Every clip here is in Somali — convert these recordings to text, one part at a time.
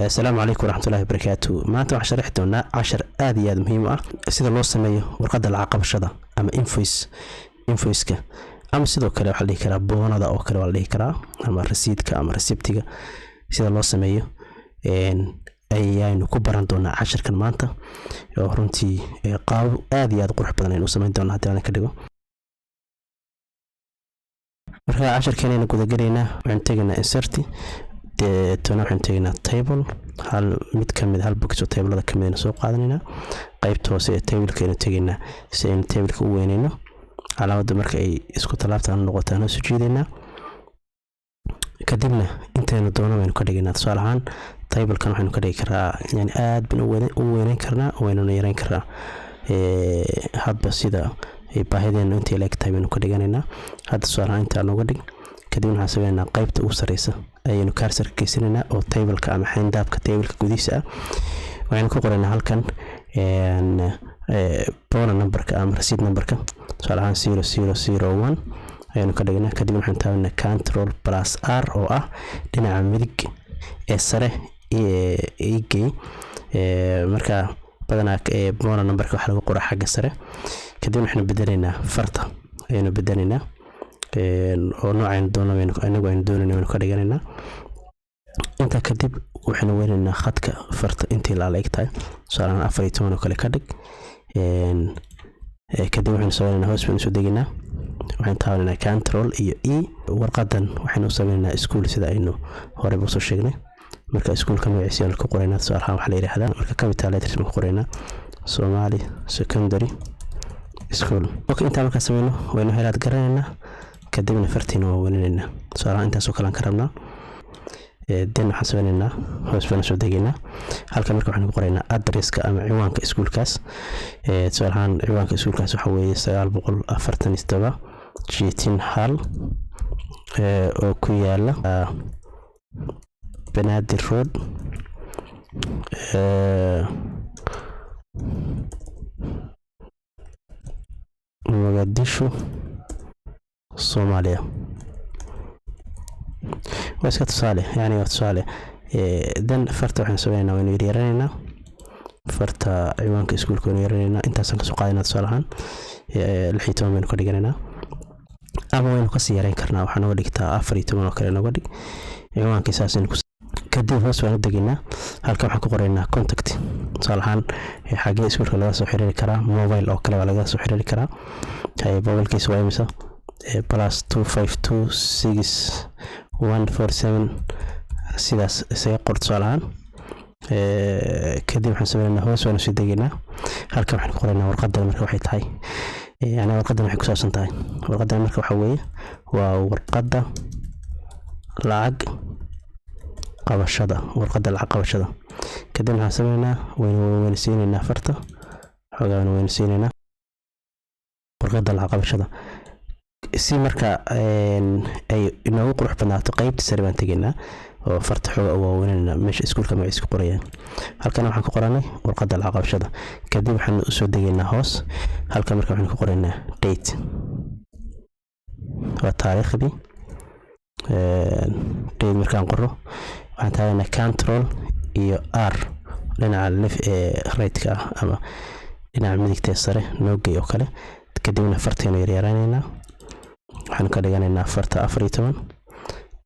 السلام عليكم ورحمة الله وبركاته. maanta waxaan sharxi doonaa cashar aad iyo aad muhiim ah sida loo sameeyo warqadda lacag qabashada ama invoice-ka ama sidoo kale waxa la dhihi karaa boonada oo kale waa la dhihi karaa ama rasiidka ama resiptiga sida loo sameeyo ayaynu ku baran doonaa casharkan maanta oo runtii qaab aad iyo aad qurux badan aynu sameyn doonaa haddii aan ka dhigo. marka casharkeena guda galeynaa waxaan tegaynaa insert تنا waxaan tegaynaa table hal mid kamid hal box oo tablada kamid soo qaadanayna qaybta hoose ee table-keena tegaynaa si aan table-ka u weynayno calaamada marka ay isku talaabtaan noqotaan soo jeedinaa kadibna inteena doono waynu ka dhigaynaa tusaale ahaan table-kan waxaanu ka dhigi karaa yani aad baan u weynayn karnaa waynu yareyn karnaa hadba sida baahideena inta leeg tahay baynu ka dhiganaynaa hadda tusaale ahaan inta nooga dhig kadibna waxaan sameeynaa qaybta ugu sareysa ayaynu cursor geysanaynaa oo table-ka ama xeyndaabka table-ka gudihiisa ah waxaan ku qoraynaa halkan boona number-ka ama receipt number-ka tusaale ahaan 0001 ayaynu ka dhignaa kadibna waxaan taabanaa control plus r oo ah dhinaca midig ee sare ee marka badanaa boona number-ka waxa lagu qoraa xagga sare kadibna waxaan bedelaynaa farta ayaynu bedelaynaa oo noocaan doonayno anagu aynu doonayno ka dhiganayna inta kadib waxaan weynaynaa khadka farta intii la leegtahay saaran 14 oo kale ka dhig kadib waxaan sameeynaa hoos baan soo deginaa waxaan taabanaa control iyo e warqadan waxaan u sameeynaa school sida aynu hore u soo sheegnay marka schoolka magaciisa la ku qoraynaa su'aalaha waxa la yiraahdaa marka capital letters ku qoraynaa Somali Secondary School okay inta marka sameeyno waynu helaad garanayna kadibna fartiina waa weynayna su'aalaha intaas oo kale aan ka rabnaa den waxaan sameeynaa hoos baan soo deginaa halka marka waxaan ku qoraynaa address-ka ama ciwaanka iskuulkaas su'aalahan ciwaanka iskuulkaas waxa weeye 947 Jeetin Hall oo ku yaala Banaadir Road Mogadishu Soomaaliya بس كتصالح يعني وتصالح دن فرت وحنا سوينا وين يرينا فرت عيوانك اسكول كون يرينا انت سان سو قادنا تصالحان الحيتون من كو دغنا اما وين قصي يرين كرنا waxaan uga dhigtaa 14 oo kale uga dhig ciwaanka saasin ku kadib hoos waan degina halka waxaan ku qoraynaa contact تصالحان xagee iskuulka laga soo xiriiri karaa mobile oo kale laga soo xiriiri karaa ay mobilkiisa waa imisa plus 2526 147 sidaas isaga qortoolaan kadib waxaan sameeynaa hoos waan soo deginaa halka waxaan ku qoraynaa warqadda marka waxay tahay yani warqadda waxay ku saabsan tahay warqadda marka waxa weeye waa warqadda lacag qabashada kadib waxaan sameeynaa waynu siinayna farta xogaan waynu siinayna warqadda lacag qabashada si marka ay inoo qurux badnaato qaybta sare baan tegaynaa oo farta xoog oo waaweynna meesha iskuulka magaciisa ku qorayaan halkan waxaan ku qoranay warqadda lacag qabashada kadib waxaan u soo degaynaa hoos halka marka waxaan ku qoraynaa date waa taariikhdii date markaan qoro waxaan taabanaa control iyo r dhinaca left right-ka ama dhinaca midigta sare noogay oo kale kadibna farteena yaryaraynayna waxaan ka dhiganaynaa farta 14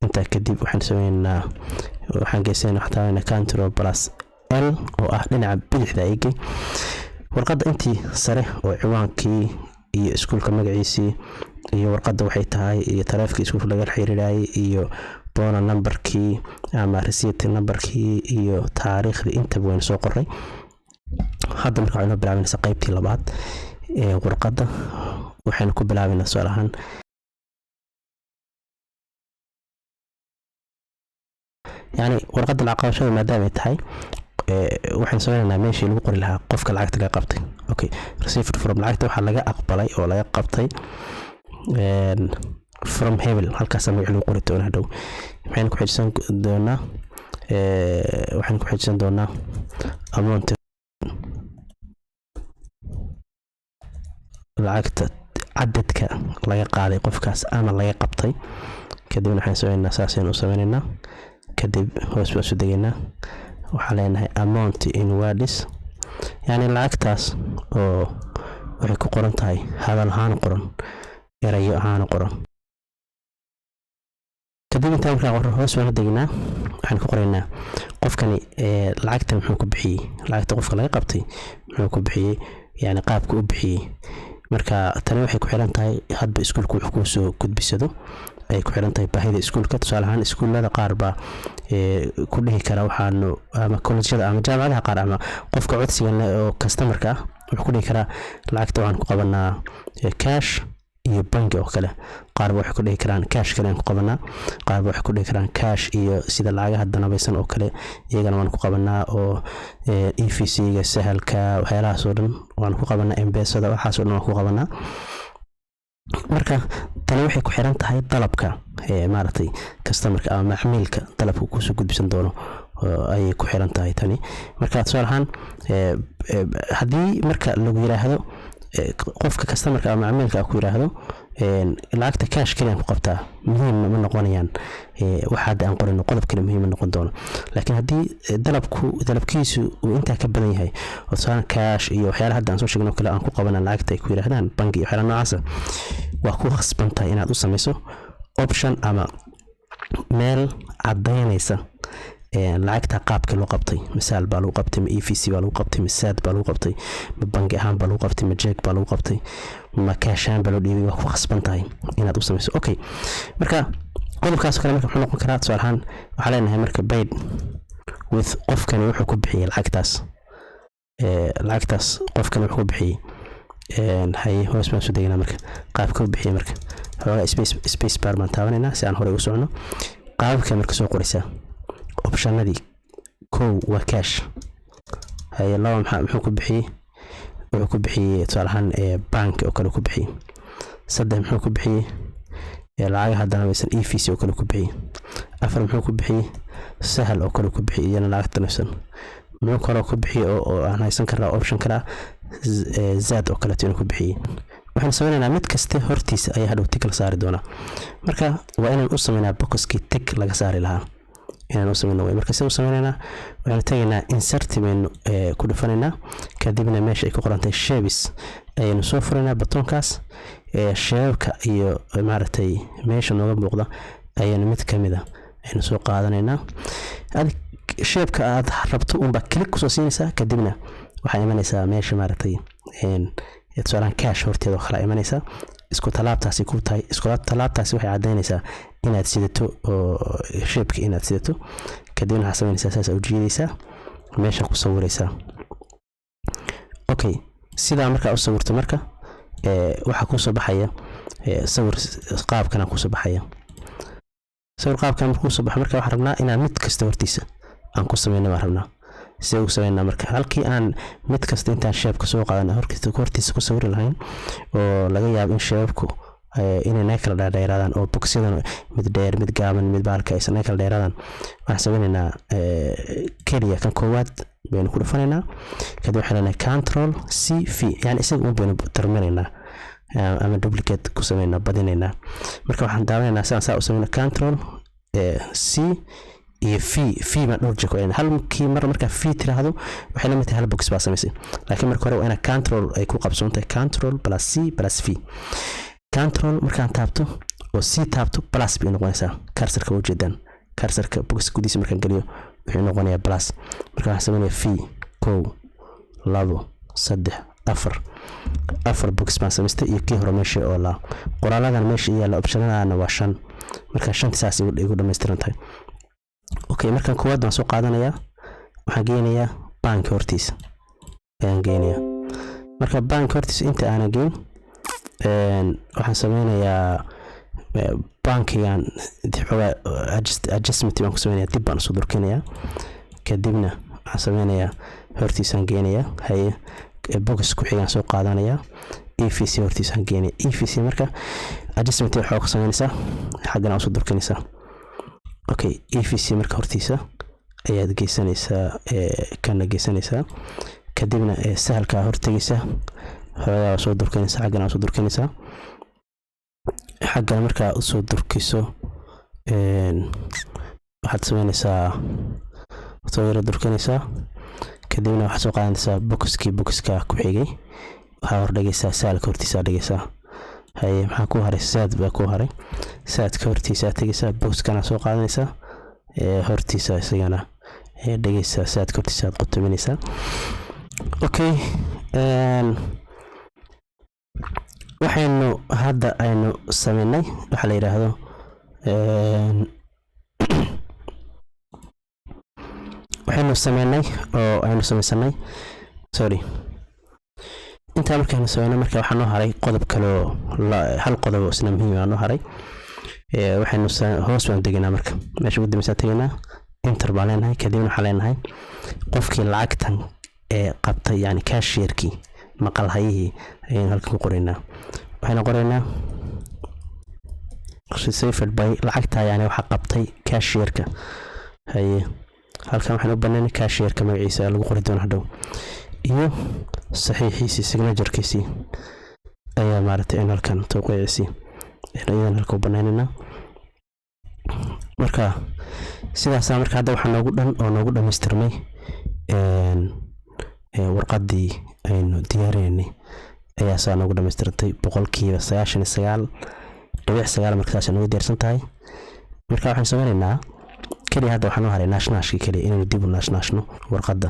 inta kadib waxaan sameeynaa waxaan geesaynaa xataana control plus l oo ah dhinaca bidixda ayay warqadda intii sare oo ciwaankii iyo iskuulka magaciisii iyo warqadda waxay tahay iyo taleefankii iskuulka laga xiriirayay iyo boona number-kii ama receipt number-kii iyo taariikhdii inta weyn soo qoray hadda marka waxaan bilaabaynaa qaybtii labaad ee warqadda waxaan ku bilaabaynaa su'aalahan يعني ورقة العقاب شو ما دام يتحي waxaan sameeynaa meeshii lagu qori lahaa qofka lacagta laga qabtay okay receipt from lacagta waxa laga aqbalay oo laga qabtay from Hebel halkaas magac lagu qori doonaa hadhow waxaan ku xijsan doonaa amount lacagta cadadka laga qaaday qofkaas ama laga qabtay kadib waxaan sameeynaa saaseen u sameeynaa kadib hoos baan soo degaynaa waxaa leenahay amount in words yani lacagtaas oo waxay ku qoran tahay hadal ahaan qoran erayo ahaan qoran kadib intaan markaa qorno hoos waan degnaa waxaan ku qoraynaa qofkani lacagta muxuu ku bixiyay lacagta qofka laga qabtay muxuu ku bixiyay yani qaabku u bixiyay marka tani waxay ku xiran tahay hadba iskuulku wuxuu ku soo gudbisado ay ku xiran tahay baahida iskuulka tusaale ahaan iskuulada qaar baa ku dhihi kara waxaanu ama kollejyada ama jaamacadaha qaar ama qofka codsiga oo customerka wuxuu ku dhihi karaa lacagta waxaan ku qabanaa cash iyo bangi oo kale qaar waxay ku dhihi karaan cash kale ku qabanaa qaar waxay ku dhihi karaan cash iyo sida lacagaha danabaysan oo kale iyagana waan ku qabanaa oo EFC-ga sahalka waxyaalahaas oo dhan waan ku qabanaa M-Pesada waxaas oo dhan waan ku qabanaa marka tani waxay ku xiran tahay dalabka maaragtay customerka ama macmiilka dalabka ku soo gudbisan doono ay ku xiran tahay tani marka tusaale ahaan haddii marka lagu yiraahdo qofka customerka ama macmiilka ku yiraahdo lacagta cash kaliya ku qabtaa muhiim ma noqonayaan waxa aan qorino qodob kale muhiim noqon doono laakiin haddii dalabkiisu uu inta ka badan yahay oo saan cash iyo waxyaalaha hadda aan soo sheegno kale aan ku qabanaa lacagta ay ku yiraahdaan bangi waxyaalaha noocaas waa ku khasbantahay inaad u samayso option ama meel cadaynaysa lacagta qaabka loo qabtay misaal baa lagu qabtay EFC baa lagu qabtay misaad baa lagu qabtay bangi ahaan baa lagu qabtay check baa lagu qabtay ma cash-aan baa loo dhiibay waa ku khasban tahay inaad u samayso okay marka qodobkaas kale marka wuxuu noqon karaa tusaale ahaan waxaa leenahay marka paid with qofkani wuxuu ku bixiyay lacagtaas qofkani wuxuu ku bixiyay hay hoos baan soo degnaa marka qaabka uu bixiyay marka xogaa space bar baan taabanayna si aan hore u socono qaabka marka soo qoraysaa optionadii kow waa cash hay laba muxuu ku bixiyay wuxuu ku bixiyay tusaale ahaan bank oo kale ku bixiyay saddex muxuu ku bixiyay lacagaha danabaysan EFC oo kale ku bixiyay afar muxuu ku bixiyay sahal oo kale ku bixiyay iyana lacag danabaysan muxuu kale ku bixiyay oo aan haysan karaa option kala zaad oo kale ku bixiyay waxaan sameeynaa mid kasta hortiisa ayaa hadhow tick la saari doona marka waa inaan u sameeynaa boxkii tick laga saari lahaa inaan u sameeyno marka soo sameeynaa waxaan tagaynaa insert menu ku dhufanayna kadibna meesha ay ku qoran tahay shapes ayaynu soo furaynaa batonkaas shape-ka iyo maaragtay meesha nooga muuqda ayaynu mid kamid ah aynu soo qaadanaynaa shape-ka aad rabto unba click ku soo siinaysaa kadibna waxaa imanaysaa meesha maaragtay tusaale cash horteeda oo kala imanaysaa isku talaabtaasi ku tahay isku talaabtaasi waxay cadeynaysaa inaad sidato oo shape-ka inaad sidato kadibna waxaad sameynaysaa saas u jiidaysaa meesha ku sawiraysaa okay sidaa markaa u sawirto marka waxaa ku soo baxaya sawir qaabkan ku soo baxaya sawir qaabkan markuu soo baxo marka waxaan rabnaa inaan mid kasta hortiisa aan ku sameyno waan rabnaa si uu sameeyna marka halkii aan mid kasta intaan shape-ka soo qaadana hortiisa ku sawir lahayn oo laga yaabo in shape-ku inay kala dheeraadaan oo boxyadan mid dheer mid gaaban mid baalka aysan kala dheeraadaan waxaan sameeynaa kaliya kan koowaad baynu ku dhufanaynaa kadib waxaan leenahay control C V yani isaga u baynu terminaynaa ama duplicate ku sameeynaa badinaynaa marka waxaan daawanaynaa saa u sameeynaa control C iyo V ma dhowr jeer ku halkii marka V tiraahdo waxay la mid tahay hal box baa sameysay laakiin marka hore waa ina control ay ku qabsoontahay control plus C plus V control markaan taabto oo C taabto plus bay noqonaysaa cursor-ka u jeedaan cursor-ka box gudihiisa markaan galiyo wuxuu noqonayaa plus marka waxaan sameeyaa V kow labo saddex afar box baan samaystay iyo kii hore meesha oo la qoraaladan meesha yaala optionadana waa 5 marka 5 saas igu dhameystiran tahay okay markaan koowaad baan soo qaadanayaa waxaan geynayaa bank hortiisa ayaan geynayaa marka bank hortiisa inta aan geyn waxaan sameynayaa bankigan xogaa adjustment baan ku sameynayaa dib baan soo durkinayaa kadibna waxaan sameynayaa hortiisaan geynayaa haye box ku xigaan soo qaadanayaa EFC hortiisaan geynayaa EFC marka adjustment waxaa ku sameynaysaa xaggana soo durkinaysaa okay EFC marka hortiisa ayaad geysanaysaa kana geysanaysaa kadibna sahalka hortagaysaa xogaa soo durkinaysaa xaggana soo durkinaysaa xaggana marka soo durkiso waxaad sameynaysaa soo yara durkanaysaa kadibna waxaad soo qaadanaysaa boxka ku xigay waxaa hor dhigaysaa saalka hortiisa dhigaysaa haye maxaa ku haray saad baa ku haray saadka hortiisa tagaysaa boxkana soo qaadanaysaa hortiisa isagana dhigaysaa saadka hortiisa aad qotominaysaa okay waxaynu hadda aynu sameynay waxa la yiraahdo waxaynu sameynay oo aynu sameysanay sorry inta markaanu sameynay marka waxaa noo haray qodob kale oo hal qodob oo isna muhiim ah noo haray waxaynu hoos waan deganaa marka meesha ugu dambaysa tagnaa enter baan leenahay kadibna waxaan leenahay qofkii lacagtan qabtay yani cashier-kii maqal hayihii ayaan halkan ku qoraynaa waxayna qoraynaa received by lacagta yani waxa qabtay cashier-ka haye halkan waxaan u banaanay cashier-ka magaciisa lagu qori doono hadhow iyo saxiixiisi signature-kiisi ayaa maaragtay in halkan tawqiiciisi ayaan halkan u banaanayna marka sidaas marka hadda waxa noogu dhan oo noogu dhameystirmay warqadii aynu diyaarinay ayaa saa noogu dhameystirtay 99.9 markaas noogu diyaarsan tahay marka waxaan sameynaynaa kaliya hadda waxaan u haray nationalki kaliya inaynu dib u nationalno warqadda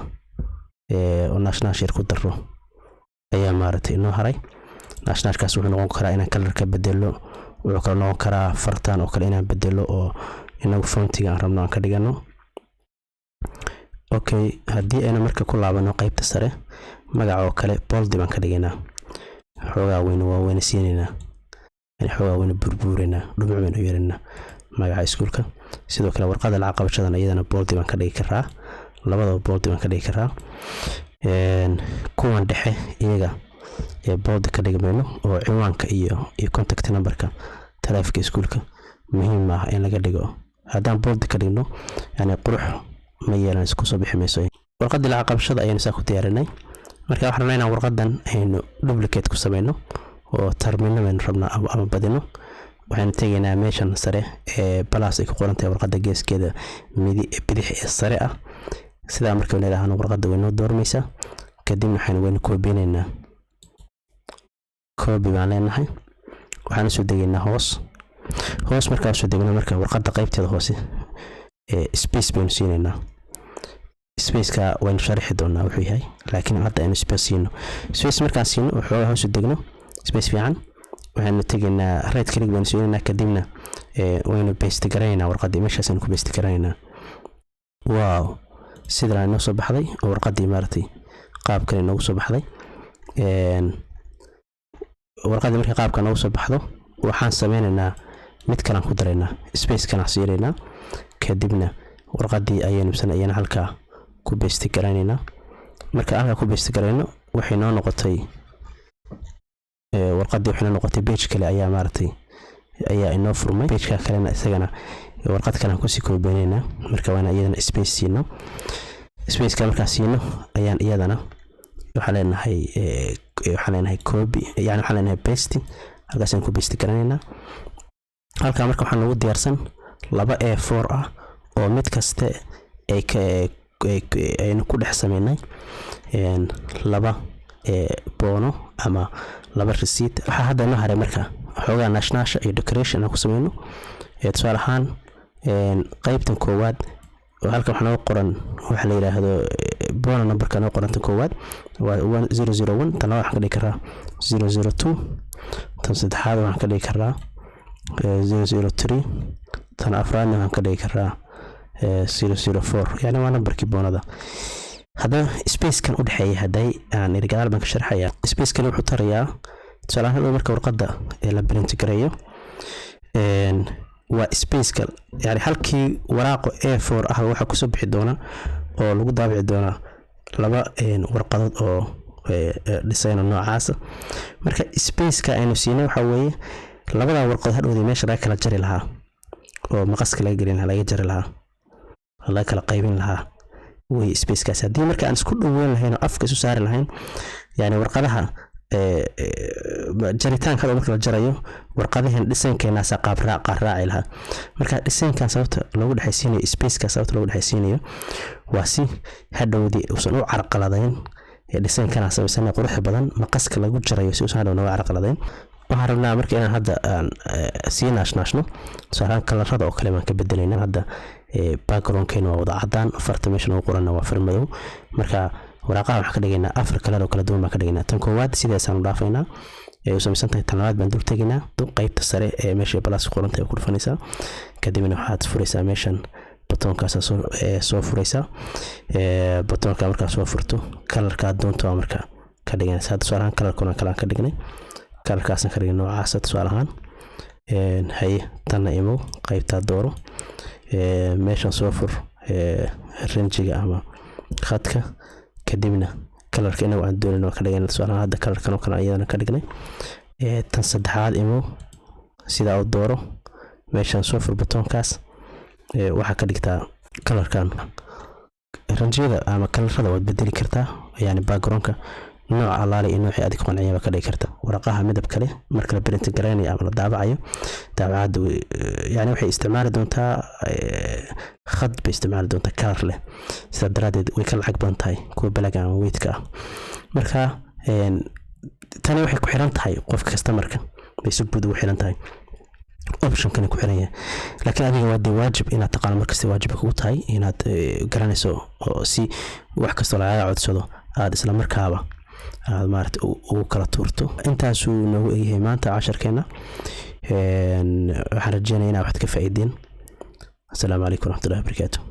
oo national share ku daro ayaa maaragtay inoo haray nationalkaas wuxuu noqon karaa inaan colorka bedelo wuxuu kala noqon karaa fartaan oo kale inaan bedelo oo inagu fontiga aan rabno aan ka dhigano okay haddii aynu marka ku laabano qaybta sare magaca oo kale bold baan ka dhigaynaa xoogaa weyn waa weyn siinayna yani xoogaa weyn burburinaa dhumuc weyn u yeelina magaca iskuulka sidoo kale warqada lacag qabashadan iyadana bold baan ka dhigi karaa labadaba bold baan ka dhigi karaa kuwan dhexe iyaga bold ka dhigmayno oo ciwaanka iyo contact numberka taleefanka iskuulka muhiim ah in laga dhigo haddaan bold ka dhigno yani qurux ma yeelan isku soo bixi mayso warqadii lacag qabashada ayaynu saa ku diyaarinay marka waxaan rabnaa inaan warqadan aynu duplicate ku sameyno oo terminal aynu rabnaa ama badino waxaan tegaynaa meeshan sare plus ay ku qoran tahay warqada geeskeeda bidix ee sare ah sida marka aan leeyahay warqada weyn oo doormaysa kadib waxaan weyn koobinaynaa koobi baan leenahay waxaan soo degaynaa hoos markaa soo degno marka warqada qaybteeda hoose space baan siinaynaa space-ka waan sharxi doonaa wuxuu yahay laakiin hadda aynu space siino space markaan siino wuxuu hoos u degno space fiican waxaan tegaynaa right click baan siinaynaa kadibna waynu paste garaynaa warqadii meeshaas aynu ku paste garaynaa wow sidana inoo soo baxday oo warqadii maartay qaab kale inoo soo baxday warqadii markii qaabka inoo soo baxdo waxaan sameynaynaa mid kale ku daraynaa space kana siinaynaa kadibna warqadii ayayna halka ku paste garaynaa marka halka ku paste garayno waxay noo noqotay warqadii waxay noqotay page kale ayaa maartay ayaa inoo furmay page-ka kalena isagana warqad kale ku sii koobaynayna marka waana iyadana space siino space-ka marka siino ayaan iyadana waxaan leenahay copy yani waxaan leenahay paste halkaas aan ku paste garaynaa halka marka waxaan ugu diyaarsan laba A4 ah oo mid kaste aynu ku dhex sameynay laba boono ama laba receipt waxa hadda noo haray marka xoogaa national iyo decoration aan ku sameyno tusaale ahaan qaybtan koowaad halkan waxaa noo qoran waxa la yiraahdo boono numberka noo qoranta koowaad waa 1001 tan waxaan ka dhigi karaa 002 tan saddexaad waxaan ka dhigi karaa 003 tan afraadna waxaan ka dhigi karaa 004 yani waa numberkii boonada هذا space كان أدحي هداي عن الرجال بنك شرحية space كان وحط ريا سؤال هذا مركب ورقة إلى برينتجرية وسpace كان يعني حلقي وراقه A4 أهو حكو سبح دونا أو لو ضابع دونا لبا ورقة أو ديزاين النوع عاصر مركب space كأنه سينه وحوي لبا ورقة هذا ودي ماشي رايك لا جري لها أو مقص كلا يجرينها لا يجري لها الله كلا قايبين لها وي سبيس كاس هدي marka aan isku dhaweyn lahayn afka isu saari lahayn yani warqadaha jaritaanka marka la jarayo warqadahan dhisankeena qaab raaci lahaa marka dhisankan sababta loogu dhaxaysiinayo space-ka sababta loogu dhaxaysiinayo waa si hadhowdii uusan u carqaladayn dhisankana samaysan qurux badan maqaska lagu jarayo si uusan hadhow uga carqaladayn waxaan rabnaa marka inaan hadda sii naashnaashno saaraan kalarada oo kale baan ka bedelaynaa hadda background-keena waa wada cadaan farta meesha lagu qorana waa far madow marka waraaqaha waxaan ka dhigaynaa afar kalar oo kala duwan baan ka dhigaynaa tan koowaad sidaasaan u dhaafaynaa u samaysan tahay tan labaad baan dul tegaynaa qaybta sare ee meesha balaas qoran tahay ku dhufanaysaa kadibna waxaad furaysaa meeshan batoonkaas soo furaysaa batoonka markaa soo furto kalarka doonto markaa ka dhiganaysaa hadda su'aalahan kalarkuna kala ka dhignay kalarkaasna ka dhigay noocaas su'aalahan hay tanna imo qaybta dooro meeshan soo fur ranjiga ama khadka kadibna kalarka inagu aan doonayno ka dhiganay su'aalahan hadda kalarkan oo kale ayadana ka dhignay tan saddexaad imo sida uu dooro meeshan soo fur batoonkaas waxa ka dhigtaa kalarkan ranjiyada ama kalarada waad bedeli kartaa yani background-ka nooc alaali iyo nooc aad ku qanciyaba ka dhigi karta waraqaha midab kale marka la print gareynayo ama la daabacayo daabacada yani waxay isticmaali doontaa khad bay isticmaali doontaa kalar leh sida daraadeed way ka lacag badan tahay kuwa balaga ama weydka marka tani waxay ku xiran tahay qof kasta marka bay si guud ugu xiran tahay option kan ku xiran yahay laakiin adiga waa waajib inaad taqaan markasta waajib kugu tahay inaad garanayso oo si wax kasta laga codsado aad isla markaaba maarta ugu kala tuurto intaas uu noogu eeyahay maanta 10keena waxaan rajeynayaa inaad wax ka faa'iideen. Assalaamu alaykum wa rahmatullahi wa barakatuh.